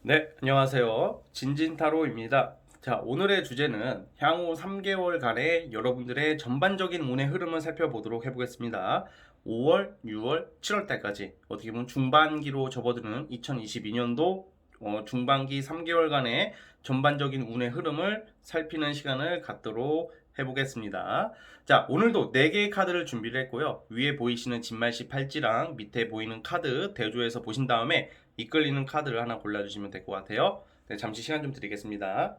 네, 안녕하세요. 진진타로입니다. 자, 오늘의 주제는 향후 3개월간의 여러분들의 전반적인 운의 흐름을 살펴보도록 해보겠습니다. 5월, 6월, 7월 달까지 어떻게 보면 중반기로 접어드는 2022년도 중반기 3개월간의 전반적인 운의 흐름을 살피는 시간을 갖도록 해보겠습니다. 자, 오늘도 4개의 카드를 준비를 했고요. 위에 보이시는 진말씨 팔찌랑 밑에 보이는 카드 대조해서 보신 다음에 이끌리는 카드를 하나 골라주시면 될 것 같아요. 네, 잠시 시간 좀 드리겠습니다.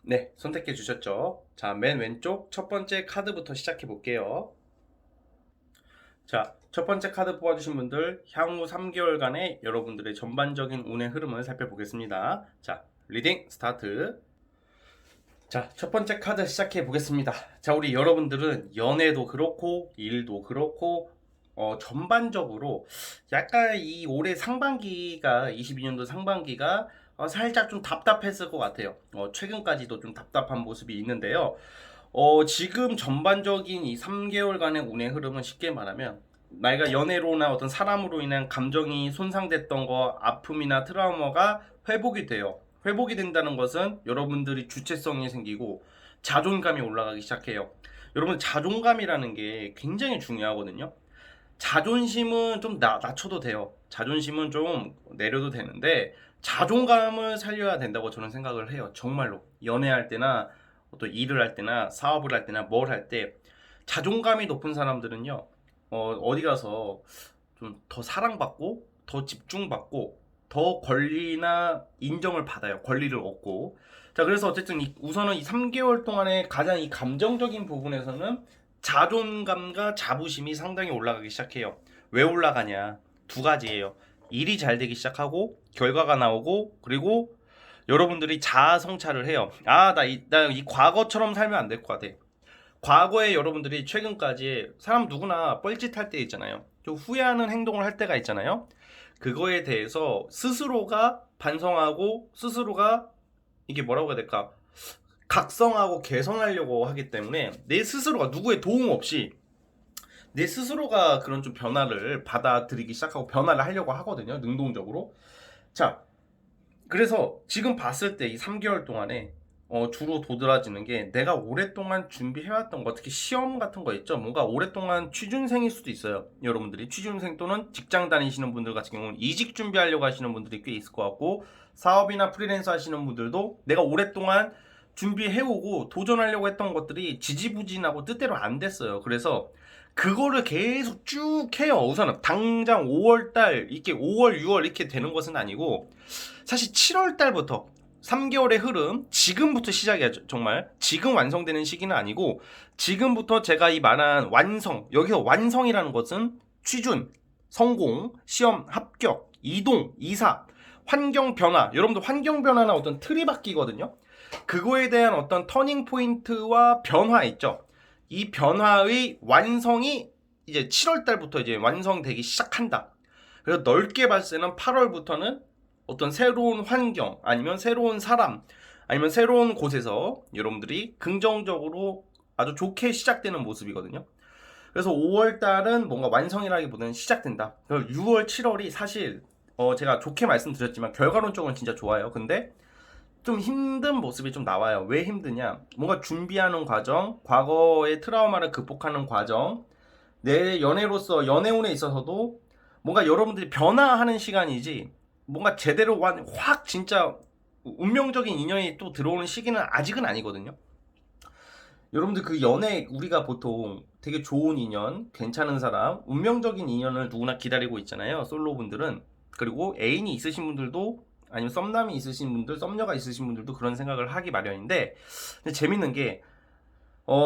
네, 선택해 주셨죠? 자, 맨 왼쪽 첫 번째 카드부터 시작해 볼게요. 자, 첫 번째 카드 뽑아주신 분들 향후 3개월간의 여러분들의 전반적인 운의 흐름을 살펴보겠습니다. 자, 리딩 스타트. 자, 첫 번째 카드 시작해 보겠습니다. 자, 우리 여러분들은 연애도 그렇고 일도 그렇고 전반적으로 약간 이 올해 상반기가 22년도 상반기가 살짝 좀 답답했을 것 같아요. 최근까지도 좀 답답한 모습이 있는데요. 지금 전반적인 이 3개월간의 운의 흐름은 쉽게 말하면 나이가 연애로나 어떤 사람으로 인한 감정이 손상됐던 거, 아픔이나 트라우마가 회복이 돼요. 회복이 된다는 것은 여러분들이 주체성이 생기고 자존감이 올라가기 시작해요. 여러분, 자존감이라는 게 굉장히 중요하거든요. 자존심은 좀 낮춰도 돼요. 자존심은 좀 내려도 되는데 자존감을 살려야 된다고 저는 생각을 해요. 정말로 연애할 때나 또 일을 할 때나 사업을 할 때나 뭘 할 때 자존감이 높은 사람들은요, 어디 가서 좀 더 사랑받고 더 집중받고 더 권리나 인정을 받아요. 권리를 얻고. 자, 그래서 어쨌든 우선은 이 3개월 동안에 가장 이 감정적인 부분에서는 자존감과 자부심이 상당히 올라가기 시작해요. 왜 올라가냐? 두 가지예요. 일이 잘 되기 시작하고 결과가 나오고, 그리고 여러분들이 자아 성찰을 해요. 아, 나 이 과거처럼 살면 안 될 것 같아. 과거에 여러분들이 최근까지 사람 누구나 뻘짓할 때 있잖아요. 좀 후회하는 행동을 할 때가 있잖아요. 그거에 대해서 스스로가 반성하고 스스로가 이게 뭐라고 해야 될까? 각성하고 개선하려고 하기 때문에 내 스스로가 누구의 도움 없이 내 스스로가 그런 좀 변화를 받아들이기 시작하고 변화를 하려고 하거든요. 능동적으로. 자, 그래서 지금 봤을 때 이 3개월 동안에 주로 도드라지는 게 내가 오랫동안 준비해왔던 거, 특히 시험 같은 거 있죠. 뭔가 오랫동안 취준생일 수도 있어요. 여러분들이 취준생 또는 직장 다니시는 분들 같은 경우는 이직 준비하려고 하시는 분들이 꽤 있을 것 같고, 사업이나 프리랜서 하시는 분들도 내가 오랫동안 준비해오고 도전하려고 했던 것들이 지지부진하고 뜻대로 안 됐어요. 그래서 그거를 계속 쭉 해요. 우선은 당장 5월달 이렇게 5월, 6월 이렇게 되는 것은 아니고 사실 7월 달부터 3개월의 흐름 지금부터 시작이야. 정말 지금 완성되는 시기는 아니고 지금부터 제가 이 말한 완성, 여기서 완성이라는 것은 취준, 성공, 시험 합격, 이동, 이사, 환경 변화. 여러분들 환경 변화나 어떤 틀이 바뀌거든요. 그거에 대한 어떤 터닝 포인트와 변화 있죠. 이 변화의 완성이 이제 7월 달부터 이제 완성되기 시작한다. 그래서 넓게 봤을 때는 8월부터는 어떤 새로운 환경 아니면 새로운 사람 아니면 새로운 곳에서 여러분들이 긍정적으로 아주 좋게 시작되는 모습이거든요. 그래서 5월 달은 뭔가 완성이라기보다는 시작된다. 6월, 7월이 사실 제가 좋게 말씀드렸지만 결과론적으로 진짜 좋아요. 근데 좀 힘든 모습이 좀 나와요. 왜 힘드냐? 뭔가 준비하는 과정, 과거의 트라우마를 극복하는 과정, 내 연애로서 연애운에 있어서도 뭔가 여러분들이 변화하는 시간이지 뭔가 제대로 확 진짜 운명적인 인연이 또 들어오는 시기는 아직은 아니거든요. 여러분들 그 연애 우리가 보통 되게 좋은 인연, 괜찮은 사람, 운명적인 인연을 누구나 기다리고 있잖아요. 솔로분들은. 그리고 애인이 있으신 분들도 아니면 썸남이 있으신 분들, 썸녀가 있으신 분들도 그런 생각을 하기 마련인데 근데 재밌는 게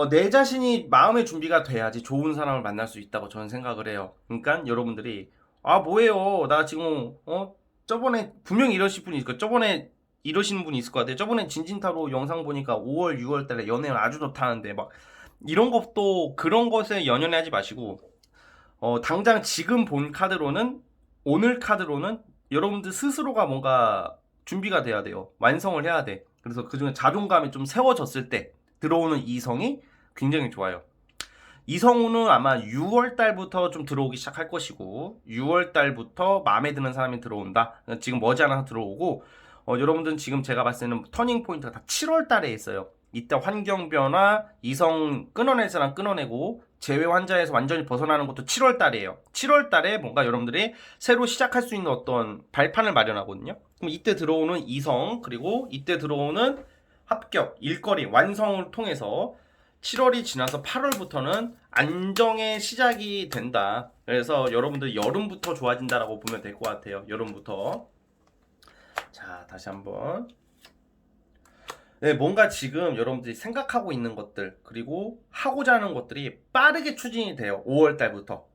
내 자신이 마음의 준비가 돼야지 좋은 사람을 만날 수 있다고 저는 생각을 해요. 그러니까 여러분들이 아 뭐예요? 나 지금 저번에 분명히 이러실 분이 있을 거예요. 저번에 이러시는 분이 있을 것 같아요. 저번에 진진타로 영상 보니까 5월, 6월 달에 연애는 아주 좋다는데 막 이런 것도 그런 것에 연연하지 마시고 당장 지금 본 카드로는, 오늘 카드로는 여러분들 스스로가 뭔가 준비가 돼야 돼요. 완성을 해야 돼. 그래서 그중에 자존감이 좀 세워졌을 때 들어오는 이성이 굉장히 좋아요. 이성우는 아마 6월 달부터 좀 들어오기 시작할 것이고, 6월 달부터 마음에 드는 사람이 들어온다. 지금 머지않아서 들어오고, 여러분들은 지금 제가 봤을 때는 터닝 포인트가 다 7월 달에 있어요. 이때 환경 변화, 이성 끊어낼 사람 끊어내고, 재회 환자에서 완전히 벗어나는 것도 7월 달이에요. 7월 달에 뭔가 여러분들이 새로 시작할 수 있는 어떤 발판을 마련하거든요. 그럼 이때 들어오는 이성, 그리고 이때 들어오는 합격, 일거리, 완성을 통해서 7월이 지나서 8월부터는 안정의 시작이 된다. 그래서 여러분들 여름부터 좋아진다라고 보면 될 것 같아요. 여름부터. 자, 다시 한번. 네, 뭔가 지금 여러분들이 생각하고 있는 것들, 그리고 하고자 하는 것들이 빠르게 추진이 돼요. 5월 달부터.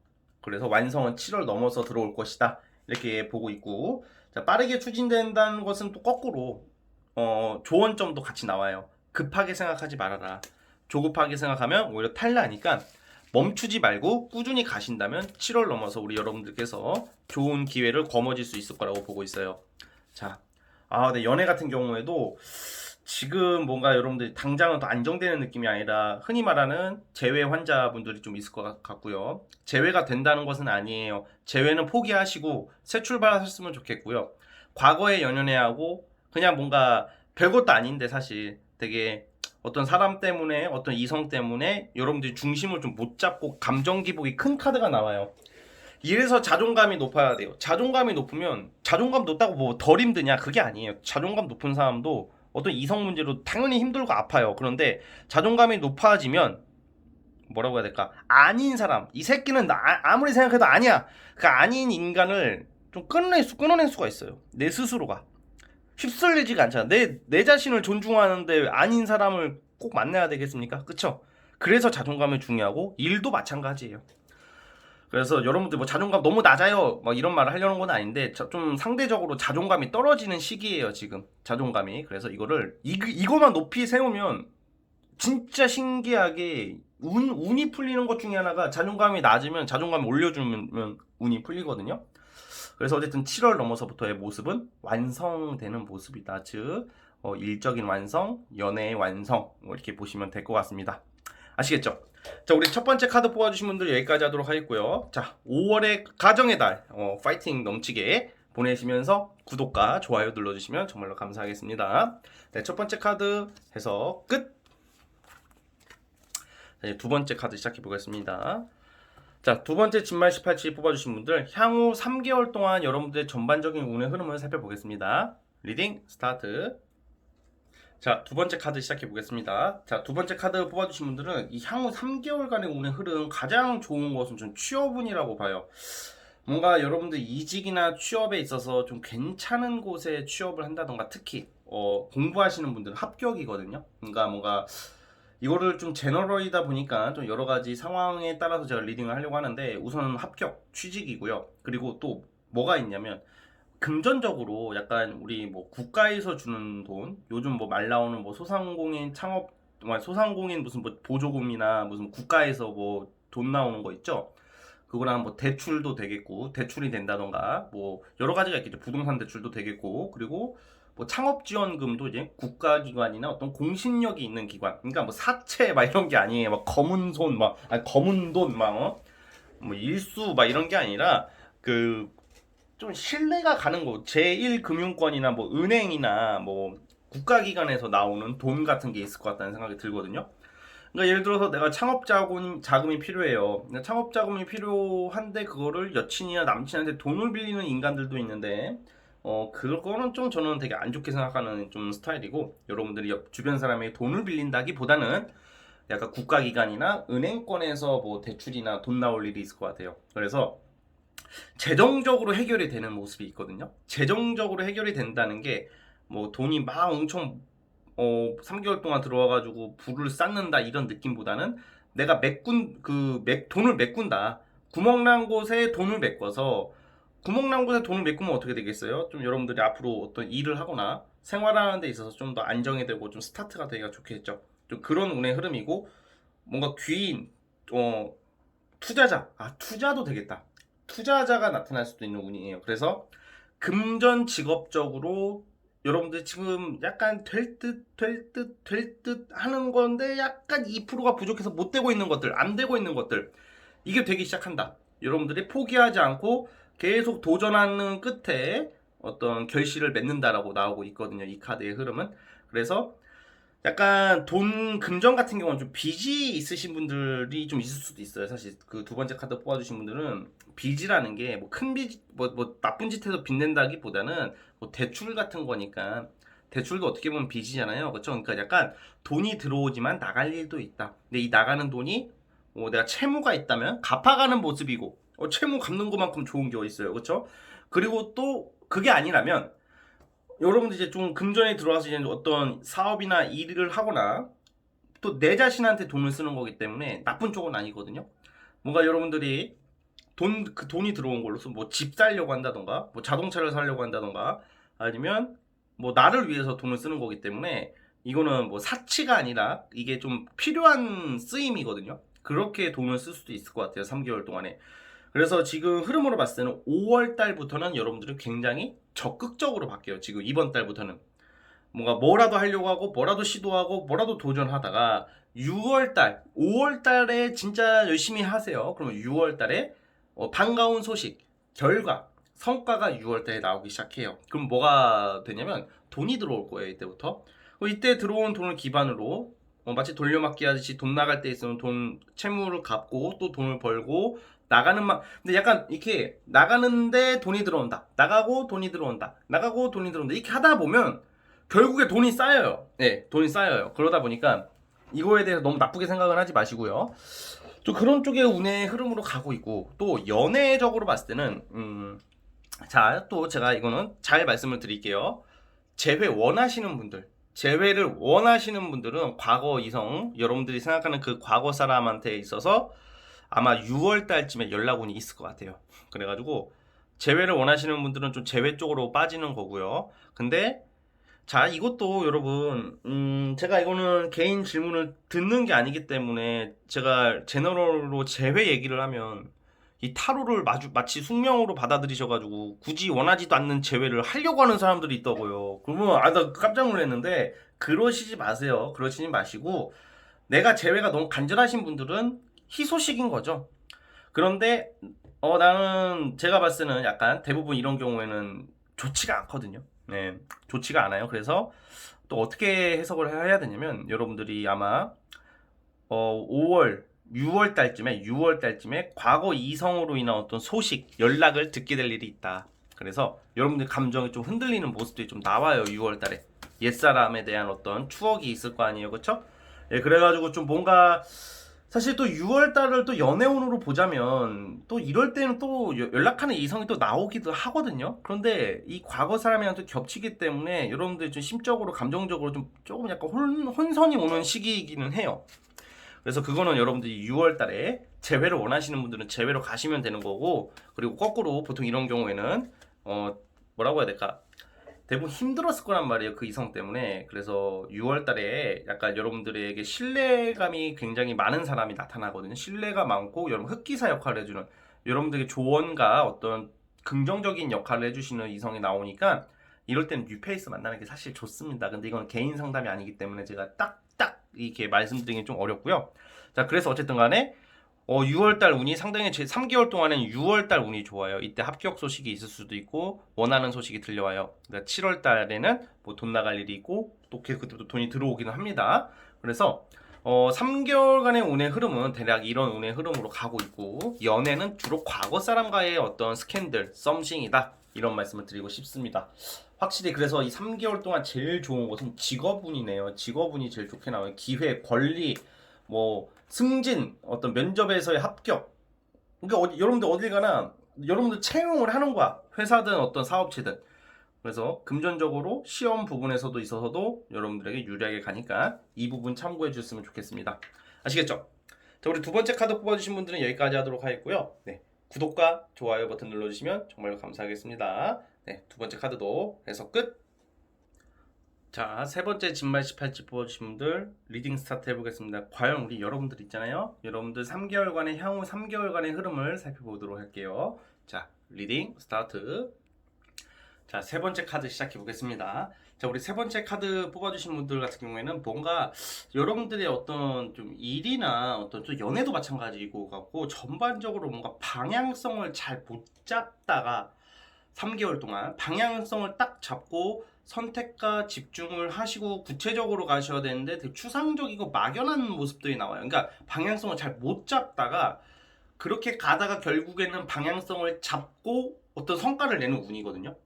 그래서 완성은 7월 넘어서 들어올 것이다. 이렇게 보고 있고, 자, 빠르게 추진된다는 것은 또 거꾸로 조언점도 같이 나와요. 급하게 생각하지 말아라. 조급하게 생각하면 오히려 탈나니까 멈추지 말고 꾸준히 가신다면 7월 넘어서 우리 여러분들께서 좋은 기회를 거머쥘 수 있을 거라고 보고 있어요. 자, 네, 연애 같은 경우에도 지금 뭔가 여러분들이 당장은 더 안정되는 느낌이 아니라 흔히 말하는 재회 환자분들이 좀 있을 것 같고요. 재회가 된다는 것은 아니에요. 재회는 포기하시고 새 출발하셨으면 좋겠고요. 과거에 연연해하고 그냥 뭔가 별것도 아닌데 사실 되게 어떤 사람 때문에, 어떤 이성 때문에 여러분들이 중심을 좀 못 잡고 감정 기복이 큰 카드가 나와요. 이래서 자존감이 높아야 돼요. 자존감이 높으면, 자존감 높다고 뭐 덜 힘드냐? 그게 아니에요. 자존감 높은 사람도 어떤 이성 문제로 당연히 힘들고 아파요. 그런데 자존감이 높아지면 뭐라고 해야 될까? 아닌 사람, 이 새끼는 아무리 생각해도 아니야. 그 아닌 인간을 좀 끊어낼 수가 있어요. 내 스스로가. 휩쓸리지가 않잖아. 내 자신을 존중하는데 아닌 사람을 꼭 만나야 되겠습니까? 그쵸? 그래서 자존감이 중요하고, 일도 마찬가지예요. 그래서 여러분들 뭐 자존감 너무 낮아요 막 이런 말을 하려는 건 아닌데, 좀 상대적으로 자존감이 떨어지는 시기예요 지금. 자존감이. 그래서 이거만 높이 세우면 진짜 신기하게 운이 풀리는 것 중에 하나가, 자존감이 낮으면 자존감을 올려주면 운이 풀리거든요. 그래서 어쨌든 7월 넘어서부터의 모습은 완성되는 모습이다. 즉 일적인 완성, 연애의 완성, 이렇게 보시면 될 것 같습니다. 아시겠죠? 자, 우리 첫 번째 카드 뽑아주신 분들 여기까지 하도록 하겠고요. 자, 5월의 가정의 달 파이팅 넘치게 보내시면서 구독과 좋아요 눌러주시면 정말로 감사하겠습니다. 네, 첫 번째 카드 해서 끝. 네, 두 번째 카드 시작해 보겠습니다. 자, 두 번째 진말 18치 뽑아주신 분들 향후 3개월 동안 여러분들의 전반적인 운의 흐름을 살펴보겠습니다. 리딩 스타트. 자, 두 번째 카드 시작해 보겠습니다. 자, 두 번째 카드 뽑아주신 분들은 이 향후 3개월간의 운의 흐름 가장 좋은 것은 좀 취업운이라고 봐요. 뭔가 여러분들 이직이나 취업에 있어서 좀 괜찮은 곳에 취업을 한다던가, 특히 공부하시는 분들은 합격이거든요. 그러니까 뭔가 이거를 좀 제너럴이다 보니까 좀 여러 가지 상황에 따라서 제가 리딩을 하려고 하는데, 우선 합격, 취직이고요. 그리고 또 뭐가 있냐면, 금전적으로 약간 우리 뭐 국가에서 주는 돈, 요즘 뭐 말 나오는 뭐 소상공인 창업, 소상공인 무슨 뭐 보조금이나 무슨 국가에서 뭐 돈 나오는 거 있죠? 그거랑 뭐 대출도 되겠고, 대출이 된다던가 뭐 여러 가지가 있겠죠. 부동산 대출도 되겠고, 그리고 뭐 창업 지원금도 이제 국가기관이나 어떤 공신력이 있는 기관, 그러니까 뭐 사채 막 이런 게 아니에요. 막 검은 손 막, 아니 검은 돈 막 뭐 일수 막 이런 게 아니라 그 좀 신뢰가 가는 곳, 제1금융권이나 뭐 은행이나 뭐 국가기관에서 나오는 돈 같은 게 있을 것 같다는 생각이 들거든요. 그러니까 예를 들어서 내가 자금이 필요해요. 창업 자금이 필요한데 그거를 여친이나 남친한테 돈을 빌리는 인간들도 있는데, 그거는 좀 저는 되게 안 좋게 생각하는 좀 스타일이고, 여러분들이 주변 사람에게 돈을 빌린다기보다는 약간 국가기관이나 은행권에서 뭐 대출이나 돈 나올 일이 있을 것 같아요. 그래서 재정적으로 해결이 되는 모습이 있거든요. 재정적으로 해결이 된다는 게 뭐 돈이 막 엄청 3개월 동안 들어와가지고 부를 쌓는다 이런 느낌보다는, 내가 돈을 메꾼다. 구멍난 곳에 돈을 메꿔서, 구멍난 곳에 돈을 메꾸면 어떻게 되겠어요? 좀 여러분들이 앞으로 어떤 일을 하거나 생활하는 데 있어서 좀 더 안정이 되고 좀 스타트가 되기가 좋겠죠. 좀 그런 운의 흐름이고, 뭔가 귀인 투자자, 투자도 되겠다. 투자자가 나타날 수도 있는 운이에요. 그래서 금전 직업적으로 여러분들 지금 약간 될 듯 하는 건데 약간 2%가 부족해서 못 되고 있는 것들, 안 되고 있는 것들, 이게 되기 시작한다. 여러분들이 포기하지 않고 계속 도전하는 끝에 어떤 결실을 맺는다라고 나오고 있거든요. 이 카드의 흐름은. 그래서 약간 돈 금전 같은 경우는 좀 빚이 있으신 분들이 좀 있을 수도 있어요. 사실 그 두 번째 카드 뽑아주신 분들은 빚이라는 게 뭐 큰 빚, 뭐 나쁜 짓 해서 빚 낸다기보다는 뭐 대출 같은 거니까, 대출도 어떻게 보면 빚이잖아요. 그렇죠? 그러니까 약간 돈이 들어오지만 나갈 일도 있다. 근데 이 나가는 돈이 내가 채무가 있다면 갚아가는 모습이고, 채무 갚는 것만큼 좋은 게 어디 있어요. 그렇죠? 그리고 또 그게 아니라면 여러분들 이제 좀 금전에 들어와서 이제 어떤 사업이나 일을 하거나 또 내 자신한테 돈을 쓰는 거기 때문에 나쁜 쪽은 아니거든요. 뭔가 여러분들이 그 돈이 들어온 걸로서 뭐 집 살려고 한다던가, 뭐 자동차를 사려고 한다던가, 아니면 뭐 나를 위해서 돈을 쓰는 거기 때문에 이거는 뭐 사치가 아니라 이게 좀 필요한 쓰임이거든요. 그렇게 돈을 쓸 수도 있을 것 같아요. 3개월 동안에. 그래서 지금 흐름으로 봤을 때는 5월 달부터는 여러분들은 굉장히 적극적으로 바뀌어요. 지금 이번 달부터는 뭔가 뭐라도 하려고 하고 뭐라도 시도하고 뭐라도 도전하다가 6월 달, 5월 달에 진짜 열심히 하세요. 그러면 6월 달에 반가운 소식, 결과, 성과가 6월 달에 나오기 시작해요. 그럼 뭐가 되냐면 돈이 들어올 거예요. 이때부터. 이때 들어온 돈을 기반으로 마치 돌려막기 하듯이 돈 나갈 때 있으면 돈 채무를 갚고 또 돈을 벌고 나가는 근데 약간 이렇게 나가는데 돈이 들어온다, 나가고 돈이 들어온다, 나가고 돈이 들어온다, 이렇게 하다 보면 결국에 돈이 쌓여요. 네, 돈이 쌓여요. 그러다 보니까 이거에 대해서 너무 나쁘게 생각은 하지 마시고요. 또 그런 쪽의 운의 흐름으로 가고 있고, 또 연애적으로 봤을 때는 자, 또 제가 이거는 잘 말씀을 드릴게요. 재회 원하시는 분들, 재회를 원하시는 분들은 과거 이성, 여러분들이 생각하는 그 과거 사람한테 있어서 아마 6월 달쯤에 연락운이 있을 것 같아요. 그래가지고 재회를 원하시는 분들은 좀 재회 쪽으로 빠지는 거고요. 근데 자, 이것도 여러분, 제가 이거는 개인 질문을 듣는 게 아니기 때문에 제가 제너럴로 재회 얘기를 하면 이 타로를 마치 숙명으로 받아들이셔가지고 굳이 원하지도 않는 재회를 하려고 하는 사람들이 있다고요. 그러면 나 깜짝 놀랐는데 그러시지 마세요. 그러시지 마시고, 내가 재회가 너무 간절하신 분들은 희소식인 거죠. 그런데 나는 제가 봤을 때는 약간 대부분 이런 경우에는 좋지가 않거든요. 네, 좋지가 않아요. 그래서 또 어떻게 해석을 해야 되냐면 여러분들이 아마 5월, 6월 달쯤에 과거 이성으로 인한 어떤 소식, 연락을 듣게 될 일이 있다. 그래서 여러분들 감정이 좀 흔들리는 모습들이 좀 나와요. 6월 달에 옛사람에 대한 어떤 추억이 있을 거 아니에요, 그렇죠? 예, 그래가지고 좀 뭔가 사실 또 6월 달을 또 연애운으로 보자면 또 이럴 때는 또 연락하는 이성이 또 나오기도 하거든요. 그런데 이 과거 사람이랑 또 겹치기 때문에 여러분들 좀 심적으로 감정적으로 좀 조금 약간 혼선이 오는 시기이기는 해요. 그래서 그거는 여러분들이 6월 달에 재회를 원하시는 분들은 재회로 가시면 되는 거고, 그리고 거꾸로 보통 이런 경우에는 뭐라고 해야 될까? 대부분 힘들었을 거란 말이에요. 그 이성 때문에. 그래서 6월 달에 약간 여러분들에게 신뢰감이 굉장히 많은 사람이 나타나거든요. 신뢰가 많고 여러분 흑기사 역할을 해주는, 여러분들에게 조언과 어떤 긍정적인 역할을 해주시는 이성이 나오니까 이럴 때는 뉴페이스 만나는 게 사실 좋습니다. 근데 이건 개인 상담이 아니기 때문에 제가 딱딱 이렇게 말씀드리기 좀 어렵고요. 자, 그래서 어쨌든 간에 6월달 운이 상당히 3개월 동안은 6월달 운이 좋아요. 이때 합격 소식이 있을 수도 있고 원하는 소식이 들려와요. 그러니까 7월달에는 뭐 돈 나갈 일이 있고 또 그때부터 돈이 들어오기는 합니다. 그래서 3개월간의 운의 흐름은 대략 이런 운의 흐름으로 가고 있고, 연애는 주로 과거 사람과의 어떤 스캔들, 썸씽이다, 이런 말씀을 드리고 싶습니다. 확실히 그래서 이 3개월 동안 제일 좋은 것은 직업운이네요. 직업운이 제일 좋게 나와요. 기회, 권리, 뭐 승진, 어떤 면접에서의 합격. 그러니까 여러분들 어딜 가나 여러분들 채용을 하는 거야. 회사든 어떤 사업체든. 그래서 금전적으로 시험 부분에서도 있어서도 여러분들에게 유리하게 가니까 이 부분 참고해 주셨으면 좋겠습니다. 아시겠죠? 자, 우리 두 번째 카드 뽑아주신 분들은 여기까지 하도록 하겠고요. 네, 구독과 좋아요 버튼 눌러주시면 정말 감사하겠습니다. 네, 두 번째 카드도 해서 끝. 자, 세 번째 진말 18집 뽑아주신 분들 리딩 스타트 해보겠습니다. 과연 우리 여러분들 있잖아요. 여러분들 3개월간의 향후 3개월간의 흐름을 살펴보도록 할게요. 자, 리딩 스타트. 자, 세 번째 카드 시작해 보겠습니다. 자, 우리 세 번째 카드 뽑아주신 분들 같은 경우에는 뭔가 여러분들의 어떤 좀 일이나 어떤 좀 연애도 마찬가지고 같고 전반적으로 뭔가 방향성을 잘 못 잡다가 3개월 동안 방향성을 딱 잡고 선택과 집중을 하시고 구체적으로 가셔야 되는데 되게 추상적이고 막연한 모습들이 나와요. 그러니까 방향성을 잘 못 잡다가 그렇게 가다가 결국에는 방향성을 잡고 어떤 성과를 내는 운이거든요.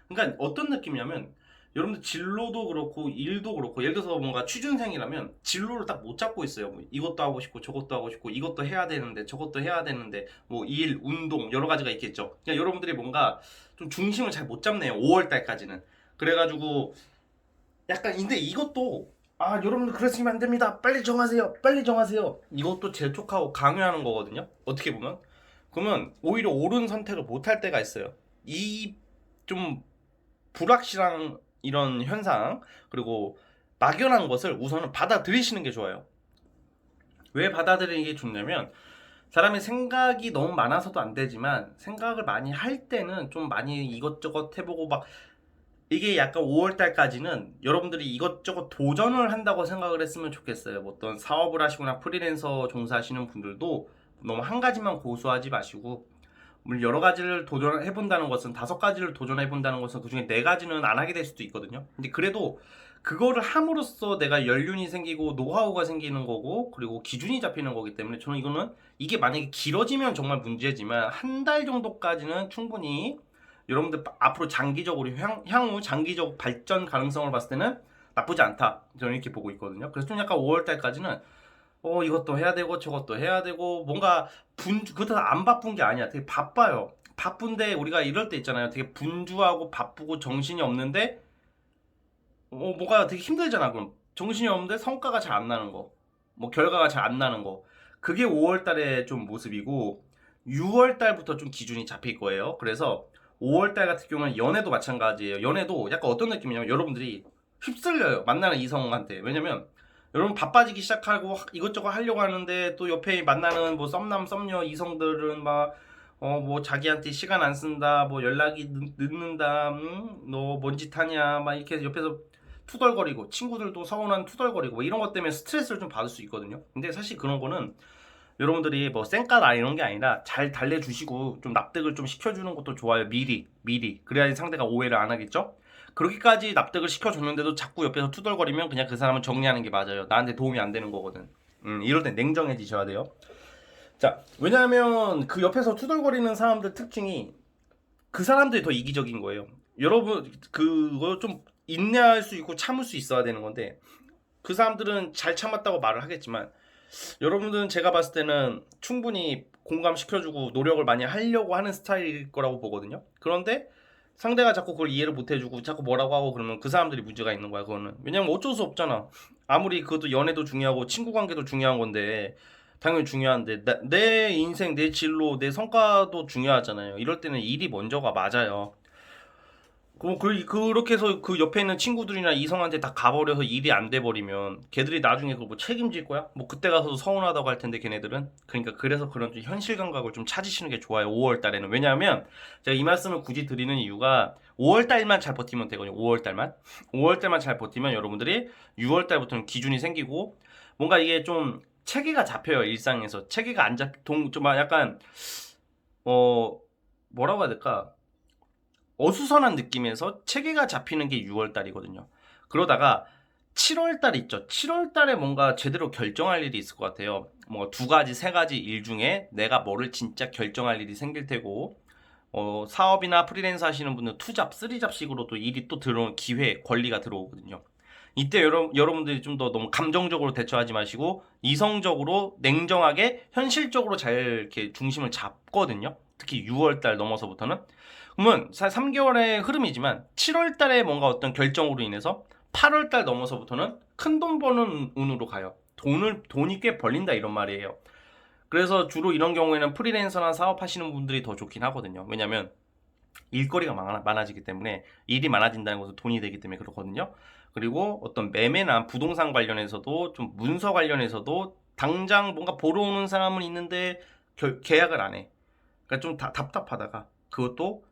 그러니까 어떤 느낌이냐면 여러분들 진로도 그렇고 일도 그렇고 예를 들어서 뭔가 취준생이라면 진로를 딱 못 잡고 있어요. 뭐 이것도 하고 싶고 저것도 하고 싶고 이것도 해야 되는데 저것도 해야 되는데 뭐 일, 운동 여러 가지가 있겠죠. 그러니까 여러분들이 뭔가 좀 중심을 잘 못 잡네요. 5월 달까지는. 그래가지고 약간 근데 이것도 여러분들 그러시면 안 됩니다. 빨리 정하세요. 빨리 정하세요. 이것도 재촉하고 강요하는 거거든요. 어떻게 보면. 그러면 오히려 옳은 선택을 못 할 때가 있어요. 이 좀 불확실한 이런 현상 그리고 막연한 것을 우선은 받아들이시는 게 좋아요. 왜 받아들이는 게 좋냐면 사람의 생각이 너무 많아서도 안 되지만 생각을 많이 할 때는 좀 많이 이것저것 해보고 막 이게 약간 5월 달까지는 여러분들이 이것저것 도전을 한다고 생각을 했으면 좋겠어요. 뭐 어떤 사업을 하시거나 프리랜서 종사하시는 분들도 너무 한 가지만 고수하지 마시고 물론 여러 가지를 도전해 본다는 것은 5가지를 도전해 본다는 것은 그중에 4가지는 안 하게 될 수도 있거든요. 근데 그래도 그거를 함으로써 내가 연륜이 생기고 노하우가 생기는 거고 그리고 기준이 잡히는 거기 때문에 저는 이거는 이게 만약에 길어지면 정말 문제지만 한 달 정도까지는 충분히 여러분들 앞으로 장기적으로 향후 장기적 발전 가능성을 봤을 때는 나쁘지 않다. 저는 이렇게 보고 있거든요. 그래서 좀 약간 5월 달까지는 이것도 해야 되고 저것도 해야 되고 뭔가 그것도 안 바쁜 게 아니야. 되게 바빠요. 바쁜데 우리가 이럴 때 있잖아요. 되게 분주하고 바쁘고 정신이 없는데 뭐가 되게 힘들잖아. 그럼 정신이 없는데 성과가 잘 안 나는 거, 뭐 결과가 잘 안 나는 거. 그게 5월 달에 좀 모습이고 6월 달부터 좀 기준이 잡힐 거예요. 그래서 5월 달 같은 경우는 연애도 마찬가지예요. 연애도 약간 어떤 느낌이냐면 여러분들이 휩쓸려요. 만나는 이성한테. 왜냐면 여러분 바빠지기 시작하고 이것저것 하려고 하는데 또 옆에 만나는 뭐 썸남 썸녀 이성들은 막 뭐 자기한테 시간 안 쓴다 뭐 연락이 늦는다 너 뭔 짓 하냐 막 이렇게 옆에서 투덜거리고 친구들도 서운한 투덜거리고 뭐 이런 것 때문에 스트레스를 좀 받을 수 있거든요. 근데 사실 그런 거는 여러분들이 뭐 쌩까다 이런 게 아니라 잘 달래주시고 좀 납득을 좀 시켜주는 것도 좋아요. 미리 그래야지 상대가 오해를 안 하겠죠. 그렇게까지 납득을 시켜줬는데도 자꾸 옆에서 투덜거리면 그냥 그 사람은 정리하는 게 맞아요. 나한테 도움이 안 되는 거거든. 이럴 땐 냉정해지셔야 돼요. 자, 왜냐하면 그 옆에서 투덜거리는 사람들 특징이 그 사람들이 더 이기적인 거예요. 여러분 그거 좀 인내할 수 있고 참을 수 있어야 되는 건데 그 사람들은 잘 참았다고 말을 하겠지만 여러분들은 제가 봤을 때는 충분히 공감시켜주고 노력을 많이 하려고 하는 스타일일 거라고 보거든요. 그런데 상대가 자꾸 그걸 이해를 못 해주고 자꾸 뭐라고 하고 그러면 그 사람들이 문제가 있는 거야. 그거는 왜냐면 어쩔 수 없잖아. 아무리 그것도 연애도 중요하고 친구 관계도 중요한 건데 당연히 중요한데 내 인생 내 진로 내 성과도 중요하잖아요. 이럴 때는 일이 먼저가 맞아요. 그렇게 해서 그 옆에 있는 친구들이나 이성한테 다 가버려서 일이 안 돼버리면 걔들이 나중에 그걸 뭐 책임질 거야? 뭐 그때 가서도 서운하다고 할 텐데 걔네들은. 그러니까 그래서 그런 좀 현실 감각을 좀 찾으시는 게 좋아요. 5월 달에는. 왜냐하면 제가 이 말씀을 굳이 드리는 이유가 5월 달만 잘 버티면 되거든요. 5월 달만. 5월 달만 잘 버티면 여러분들이 6월 달부터는 기준이 생기고 뭔가 이게 좀 체계가 잡혀요. 일상에서. 체계가 안 좀 약간 뭐라고 해야 될까? 어수선한 느낌에서 체계가 잡히는 게 6월 달이거든요. 그러다가 7월 달 있죠. 7월 달에 뭔가 제대로 결정할 일이 있을 것 같아요. 뭐 2가지, 3가지 일 중에 내가 뭐를 진짜 결정할 일이 생길 테고, 사업이나 프리랜서 하시는 분들 2잡, 3잡식으로 또 일이 또 들어오는 기회, 권리가 들어오거든요. 이때 여러분들이 좀 더 너무 감정적으로 대처하지 마시고 이성적으로 냉정하게 현실적으로 잘 이렇게 중심을 잡거든요. 특히 6월 달 넘어서부터는. 그러면 3개월의 흐름이지만 7월 달에 뭔가 어떤 결정으로 인해서 8월 달 넘어서부터는 큰 돈 버는 운으로 가요. 돈이 꽤 벌린다 이런 말이에요. 그래서 주로 이런 경우에는 프리랜서나 사업하시는 분들이 더 좋긴 하거든요. 왜냐면 일거리가 많아지기 때문에 일이 많아진다는 것은 돈이 되기 때문에 그렇거든요. 그리고 어떤 매매나 부동산 관련해서도 좀 문서 관련해서도 당장 뭔가 보러 오는 사람은 있는데 계약을 안 해. 그러니까 좀 답답하다가 그것도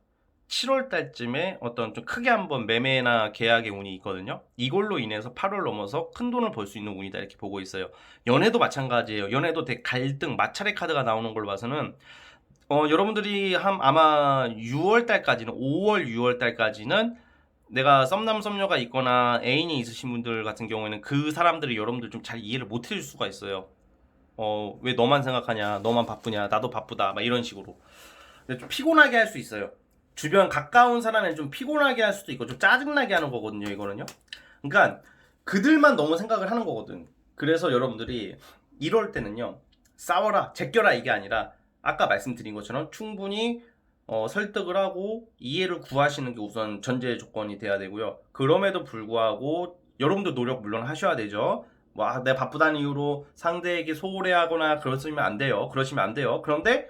7월 달쯤에 어떤 좀 크게 한번 매매나 계약의 운이 있거든요. 이걸로 인해서 8월 넘어서 큰 돈을 벌 수 있는 운이다 이렇게 보고 있어요. 연애도 마찬가지예요. 연애도 되게 갈등, 마찰의 카드가 나오는 걸로 봐서는 여러분들이 아마 6월 달까지는 5월, 6월 달까지는 내가 썸남 썸녀가 있거나 애인이 있으신 분들 같은 경우에는 그 사람들이 여러분들 좀 잘 이해를 못 해줄 수가 있어요. 왜 너만 생각하냐, 너만 바쁘냐, 나도 바쁘다, 막 이런 식으로. 근데 좀 피곤하게 할 수 있어요. 주변 가까운 사람은 좀 피곤하게 할 수도 있고 좀 짜증나게 하는 거거든요, 이거는요. 그러니까 그들만 너무 생각을 하는 거거든. 그래서 여러분들이 이럴 때는요, 싸워라, 제껴라 이게 아니라 아까 말씀드린 것처럼 충분히 설득을 하고 이해를 구하시는 게 우선 전제 조건이 돼야 되고요. 그럼에도 불구하고 여러분도 노력 물론 하셔야 되죠. 내가 바쁘다는 이유로 상대에게 소홀해하거나 그러시면 안 돼요. 그런데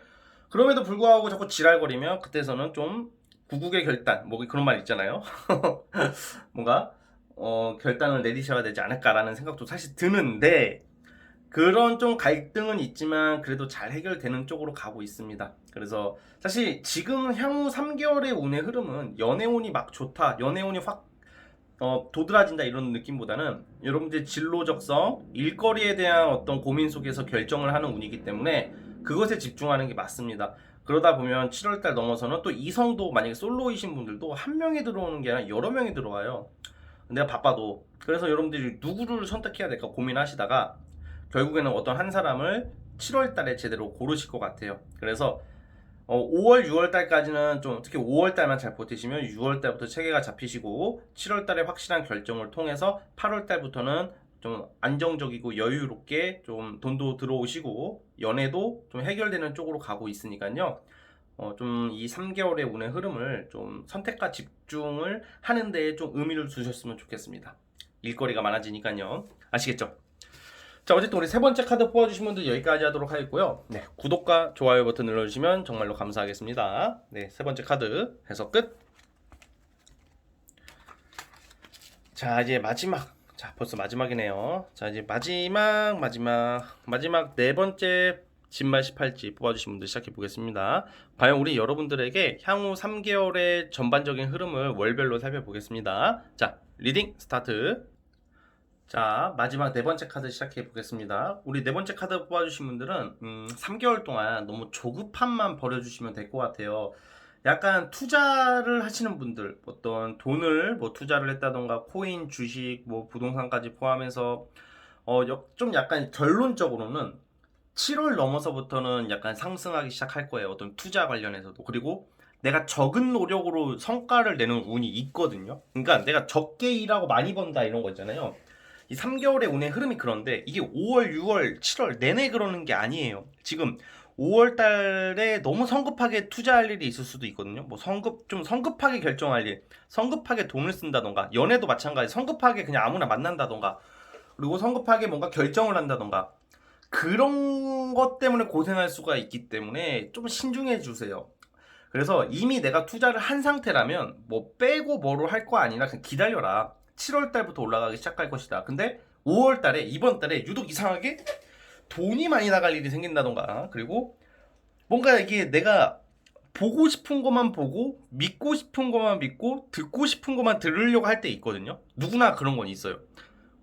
그럼에도 불구하고 자꾸 지랄거리면 그때서는 좀 구국의 결단, 뭐 그런 말 있잖아요. 뭔가 결단을 내리셔야 되지 않을까라는 생각도 사실 드는데 그런 좀 갈등은 있지만 그래도 잘 해결되는 쪽으로 가고 있습니다. 그래서 사실 지금 향후 3개월의 운의 흐름은 연애운이 막 좋다, 연애운이 확 도드라진다 이런 느낌보다는 여러분들 진로적성, 일거리에 대한 어떤 고민 속에서 결정을 하는 운이기 때문에 그것에 집중하는 게 맞습니다. 그러다 보면 7월달 넘어서는 또 이성도 만약에 솔로이신 분들도 한 명이 들어오는 게 아니라 여러 명이 들어와요. 내가 바빠도. 그래서 여러분들이 누구를 선택해야 될까 고민하시다가 결국에는 어떤 한 사람을 7월달에 제대로 고르실 것 같아요. 그래서 5월, 6월 달까지는 좀 특히 5월 달만 잘 버티시면 6월 달부터 체계가 잡히시고 7월 달에 확실한 결정을 통해서 8월 달부터는 좀 안정적이고 여유롭게 좀 돈도 들어오시고 연애도 좀 해결되는 쪽으로 가고 있으니까요. 좀 이 3개월의 운의 흐름을 좀 선택과 집중을 하는데 좀 의미를 두셨으면 좋겠습니다. 일거리가 많아지니까요. 아시겠죠? 자, 어쨌든 우리 세 번째 카드 뽑아주신 분들 여기까지 하도록 하겠고요. 네, 구독과 좋아요 버튼 눌러주시면 정말로 감사하겠습니다. 네, 세 번째 카드 해서 끝. 자, 이제 마지막. 자, 벌써 마지막이네요. 자, 이제 마지막 네 번째 진말 18지 뽑아주신 분들 시작해 보겠습니다. 과연 우리 여러분들에게 향후 3개월의 전반적인 흐름을 월별로 살펴보겠습니다. 자, 리딩 스타트. 자, 마지막 네 번째 카드 시작해 보겠습니다. 우리 네 번째 카드 뽑아주신 분들은 3개월 동안 너무 조급함만 버려주시면 될 것 같아요. 약간 투자를 하시는 분들, 어떤 돈을 뭐 투자를 했다던가 코인, 주식, 뭐 부동산까지 포함해서 좀 약간 결론적으로는 7월 넘어서부터는 약간 상승하기 시작할 거예요. 어떤 투자 관련해서도. 그리고 내가 적은 노력으로 성과를 내는 운이 있거든요. 그러니까 내가 적게 일하고 많이 번다 이런 거 있잖아요. 이 3개월의 운의 흐름이 그런데 이게 5월, 6월, 7월 내내 그러는 게 아니에요. 지금 5월 달에 너무 성급하게 투자할 일이 있을 수도 있거든요. 뭐 좀 성급하게 결정할 일, 성급하게 돈을 쓴다던가, 연애도 마찬가지, 성급하게 그냥 아무나 만난다던가, 그리고 성급하게 뭔가 결정을 한다던가, 그런 것 때문에 고생할 수가 있기 때문에 좀 신중해 주세요. 그래서 이미 내가 투자를 한 상태라면 뭐 빼고 뭐로 할 거 아니라 그냥 기다려라. 7월 달부터 올라가기 시작할 것이다. 근데 5월 달에 이번 달에 유독 이상하게 돈이 많이 나갈 일이 생긴다던가, 그리고 뭔가 이게 내가 보고 싶은 것만 보고 믿고 싶은 것만 믿고 듣고 싶은 것만 들으려고 할 때 있거든요. 누구나 그런 건 있어요.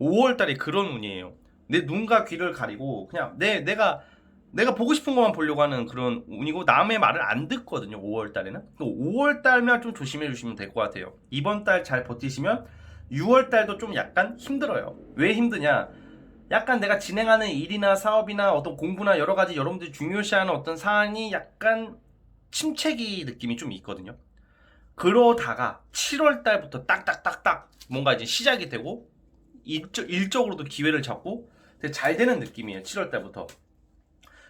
5월 달에 그런 운이에요. 내 눈과 귀를 가리고 그냥 내가 보고 싶은 것만 보려고 하는 그런 운이고 남의 말을 안 듣거든요. 5월 달에는. 5월 달만 좀 조심해 주시면 될 것 같아요. 이번 달 잘 버티시면 6월 달도 좀 약간 힘들어요. 왜 힘드냐? 약간 내가 진행하는 일이나 사업이나 어떤 공부나 여러 가지 여러분들이 중요시하는 어떤 사안이 약간 침체기 느낌이 좀 있거든요. 그러다가 7월 달부터 딱딱딱딱 뭔가 이제 시작이 되고 일적으로도 기회를 잡고 되게 잘 되는 느낌이에요. 7월 달부터.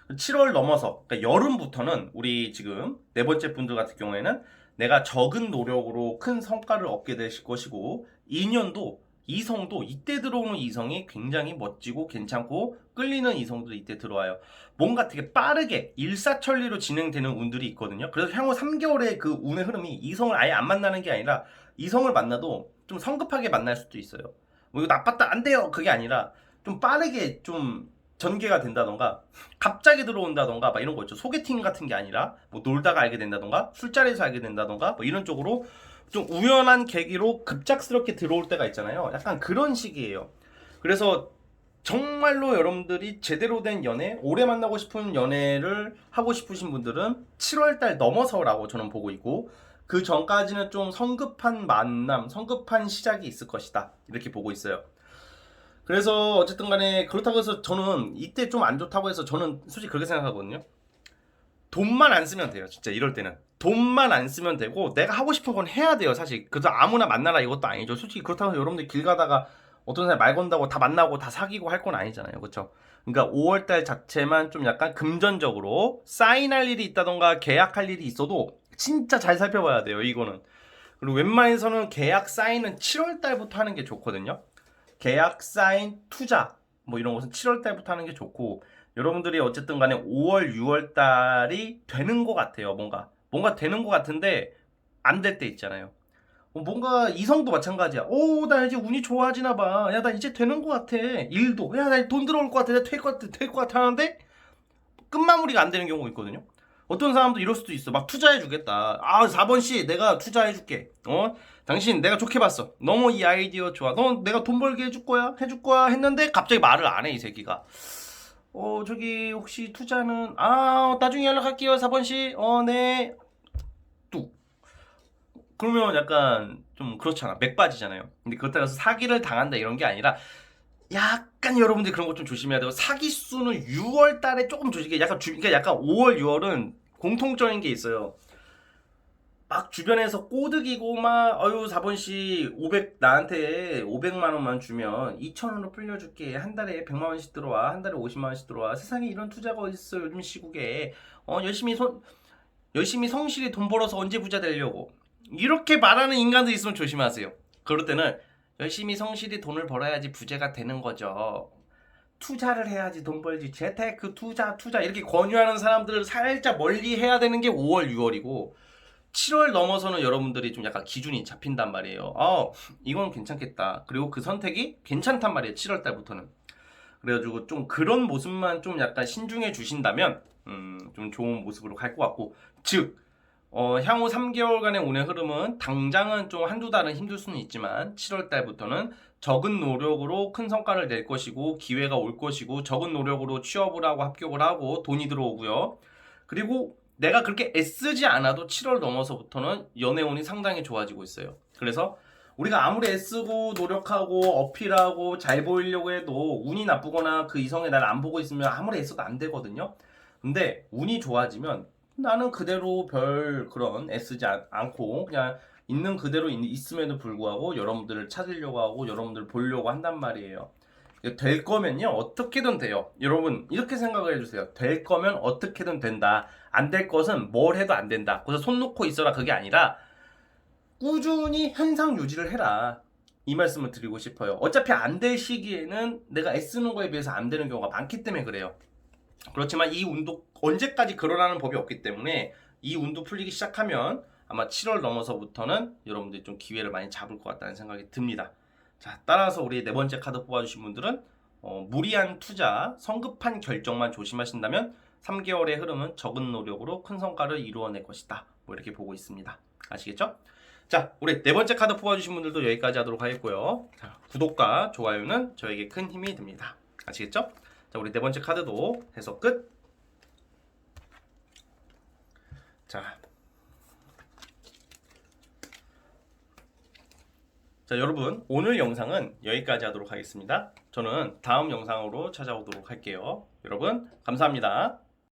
7월 넘어서 그러니까 여름부터는 우리 지금 네 번째 분들 같은 경우에는 내가 적은 노력으로 큰 성과를 얻게 되실 것이고, 인연도 이성도 이때 들어오는 이성이 굉장히 멋지고 괜찮고 끌리는 이성들이 이때 들어와요. 뭔가 되게 빠르게 일사천리로 진행되는 운들이 있거든요. 그래서 향후 3개월의 그 운의 흐름이 이성을 아예 안 만나는 게 아니라 이성을 만나도 좀 성급하게 만날 수도 있어요. 뭐 이거 나빴다 안 돼요 그게 아니라 좀 빠르게 좀 전개가 된다던가 갑자기 들어온다던가 막 이런 거 있죠. 소개팅 같은 게 아니라 뭐 놀다가 알게 된다던가 술자리에서 알게 된다던가 뭐 이런 쪽으로 좀 우연한 계기로 급작스럽게 들어올 때가 있잖아요. 약간 그런 식이에요. 그래서 정말로 여러분들이 제대로 된 연애, 오래 만나고 싶은 연애를 하고 싶으신 분들은 7월달 넘어서라고 저는 보고 있고, 그 전까지는 좀 성급한 만남, 성급한 시작이 있을 것이다 이렇게 보고 있어요. 그래서 어쨌든 간에 그렇다고 해서 저는 이때 좀 안 좋다고 해서 저는 솔직히 그렇게 생각하거든요. 돈만 안 쓰면 돼요. 진짜 이럴 때는 돈만 안 쓰면 되고 내가 하고 싶은 건 해야 돼요. 사실 그래서 아무나 만나라 이것도 아니죠. 솔직히 그렇다고 해서 여러분들 길 가다가 어떤 사람이 말 건다고 다 만나고 다 사귀고 할 건 아니잖아요. 그렇죠? 그러니까 5월달 자체만 좀 약간 금전적으로 사인할 일이 있다던가 계약할 일이 있어도 진짜 잘 살펴봐야 돼요. 이거는. 그리고 웬만해서는 계약 사인은 7월달부터 하는 게 좋거든요. 계약 사인 투자 뭐 이런 것은 7월달부터 하는 게 좋고, 여러분들이 어쨌든 간에 5월 6월 달이 되는 것 같아요. 뭔가 되는 것 같은데 안 될 때 있잖아요. 뭔가 이성도 마찬가지야. 오, 나 이제 운이 좋아지나 봐. 야, 나 이제 되는 것 같아. 일도. 야, 나 돈 들어올 것 같아. 될 것 같아. 될 것 같아 하는데 끝마무리가 안 되는 경우가 있거든요. 어떤 사람도 이럴 수도 있어. 막 투자해주겠다. 아, 4번씨 내가 투자해줄게. 당신 내가 좋게 봤어. 너무 이 아이디어 좋아. 너 내가 돈 벌게 해줄 거야? 해줄 거야? 했는데 갑자기 말을 안 해, 이 새끼가. 저기 혹시 투자는 나중에 연락할게요, 4번씨. 네. 뚝. 그러면 약간 좀 그렇잖아. 맥 빠지잖아요. 근데 그렇다고 해서 사기를 당한다 이런 게 아니라 약간 여러분들이 그런 거 좀 조심해야 돼요. 사기 수는 6월 달에 조금 조심해. 그러니까 약간 5월, 6월은 공통적인 게 있어요. 막 주변에서 꼬드기고 막 4번씨 500 나한테 500만 원만 주면 2,000원으로 불려줄게. 한 달에 100만 원씩 들어와. 한 달에 50만 원씩 들어와. 세상에 이런 투자가 어딨어 요즘 시국에. 열심히 성실히 돈 벌어서 언제 부자 되려고. 이렇게 말하는 인간들 있으면 조심하세요. 그럴 때는 열심히 성실히 돈을 벌어야지 부자가 되는 거죠. 투자를 해야지 돈 벌지. 재테크 투자 이렇게 권유하는 사람들을 살짝 멀리 해야 되는 게 5월 6월이고 7월 넘어서는 여러분들이 좀 약간 기준이 잡힌단 말이에요. 이건 괜찮겠다. 그리고 그 선택이 괜찮단 말이에요. 7월 달부터는. 그래가지고 좀 그런 모습만 좀 약간 신중해 주신다면 좀 좋은 모습으로 갈 것 같고, 즉 향후 3개월간의 운의 흐름은 당장은 좀 한두 달은 힘들 수는 있지만 7월 달부터는 적은 노력으로 큰 성과를 낼 것이고 기회가 올 것이고, 적은 노력으로 취업을 하고 합격을 하고 돈이 들어오고요. 그리고 내가 그렇게 애쓰지 않아도 7월 넘어서부터는 연애운이 상당히 좋아지고 있어요. 그래서 우리가 아무리 애쓰고 노력하고 어필하고 잘 보이려고 해도 운이 나쁘거나 그 이성이 나를 안 보고 있으면 아무리 애써도 안 되거든요. 근데 운이 좋아지면 나는 그대로 별 그런 애쓰지 않고 그냥 있는 그대로 있음에도 불구하고 여러분들을 찾으려고 하고 여러분들을 보려고 한단 말이에요. 될 거면요 어떻게든 돼요. 여러분 이렇게 생각을 해주세요. 될 거면 어떻게든 된다. 안 될 것은 뭘 해도 안 된다. 그래서 손 놓고 있어라 그게 아니라 꾸준히 현상 유지를 해라. 이 말씀을 드리고 싶어요. 어차피 안 될 시기에는 내가 애쓰는 거에 비해서 안 되는 경우가 많기 때문에 그래요. 그렇지만 이 운도 언제까지 그러라는 법이 없기 때문에 이 운도 풀리기 시작하면 아마 7월 넘어서부터는 여러분들이 좀 기회를 많이 잡을 것 같다는 생각이 듭니다. 자, 따라서 우리 네 번째 카드 뽑아주신 분들은 무리한 투자, 성급한 결정만 조심하신다면 3개월의 흐름은 적은 노력으로 큰 성과를 이루어낼 것이다. 뭐 이렇게 보고 있습니다. 아시겠죠? 자, 우리 네 번째 카드 뽑아주신 분들도 여기까지 하도록 하겠고요. 자, 구독과 좋아요는 저에게 큰 힘이 됩니다. 아시겠죠? 자, 우리 네 번째 카드도 해석 끝. 자, 여러분 오늘 영상은 여기까지 하도록 하겠습니다. 저는 다음 영상으로 찾아오도록 할게요. 여러분 감사합니다.